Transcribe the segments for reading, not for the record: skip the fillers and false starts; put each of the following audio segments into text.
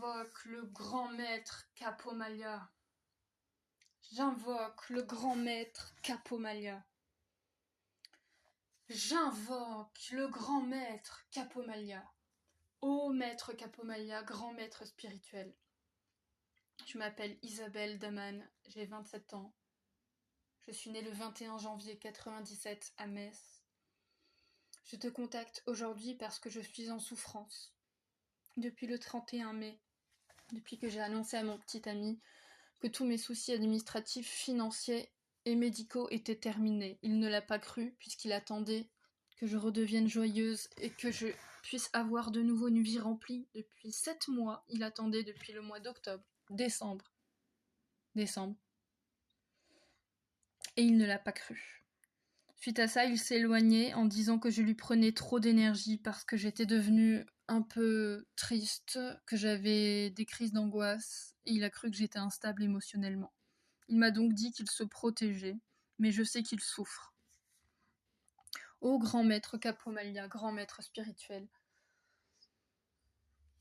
J'invoque le grand maître Capomalia. J'invoque le grand maître Capomalia. J'invoque le grand maître Capomalia. Ô maître Capomalia, grand maître spirituel. Je m'appelle Isabelle Daman, j'ai 27 ans. Je suis née le 21 janvier 97 à Metz. Je te contacte aujourd'hui parce que je suis en souffrance. Depuis le 31 mai, depuis que j'ai annoncé à mon petit ami que tous mes soucis administratifs, financiers et médicaux étaient terminés. Il ne l'a pas cru puisqu'il attendait que je redevienne joyeuse et que je puisse avoir de nouveau une vie remplie. Depuis 7 mois, il attendait depuis le mois d'octobre, décembre. Et il ne l'a pas cru. Suite à ça, il s'est éloigné en disant que je lui prenais trop d'énergie parce que j'étais devenue un peu triste, que j'avais des crises d'angoisse, et il a cru que j'étais instable émotionnellement. Il m'a donc dit qu'il se protégeait, mais je sais qu'il souffre. Ô grand maître Capomalia, grand maître spirituel,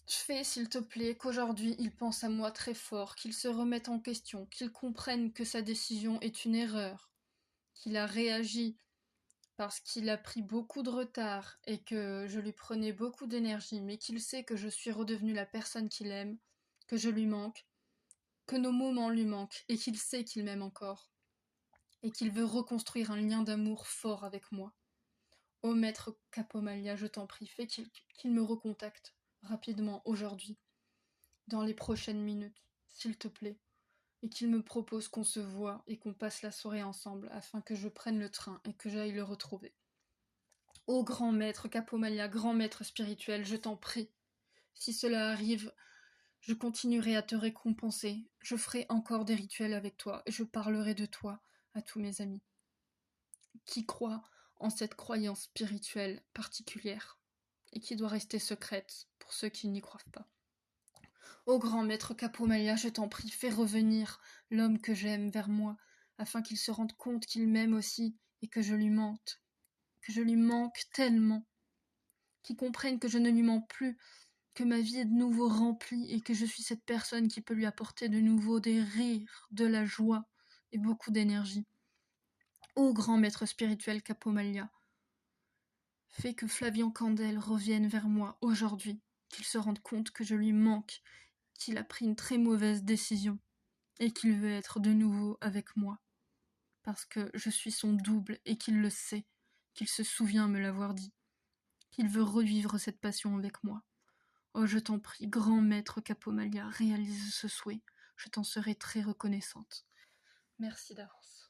fais, s'il te plaît, qu'aujourd'hui il pense à moi très fort, qu'il se remette en question, qu'il comprenne que sa décision est une erreur, qu'il a réagi parce qu'il a pris beaucoup de retard et que je lui prenais beaucoup d'énergie, mais qu'il sait que je suis redevenue la personne qu'il aime, que je lui manque, que nos moments lui manquent, et qu'il sait qu'il m'aime encore, et qu'il veut reconstruire un lien d'amour fort avec moi. Ô maître Capomalia, je t'en prie, fais qu'il me recontacte rapidement aujourd'hui, dans les prochaines minutes, s'il te plaît, et qu'il me propose qu'on se voie et qu'on passe la soirée ensemble afin que je prenne le train et que j'aille le retrouver. Ô grand maître Capomalia, grand maître spirituel, je t'en prie. Si cela arrive, je continuerai à te récompenser. Je ferai encore des rituels avec toi et je parlerai de toi à tous mes amis qui croient en cette croyance spirituelle particulière et qui doit rester secrète pour ceux qui n'y croient pas. Ô grand maître Capomalia, je t'en prie, fais revenir l'homme que j'aime vers moi afin qu'il se rende compte qu'il m'aime aussi et que je lui manque tellement, qu'il comprenne que je ne lui mens plus, que ma vie est de nouveau remplie et que je suis cette personne qui peut lui apporter de nouveau des rires, de la joie et beaucoup d'énergie. Ô grand maître spirituel Capomalia, fais que Flavian Candel revienne vers moi aujourd'hui, qu'il se rende compte que je lui manque, qu'il a pris une très mauvaise décision et qu'il veut être de nouveau avec moi, parce que je suis son double et qu'il le sait, qu'il se souvient me l'avoir dit, qu'il veut revivre cette passion avec moi. Oh, je t'en prie, grand maître Capomalia, réalise ce souhait. Je t'en serai très reconnaissante. Merci d'avance.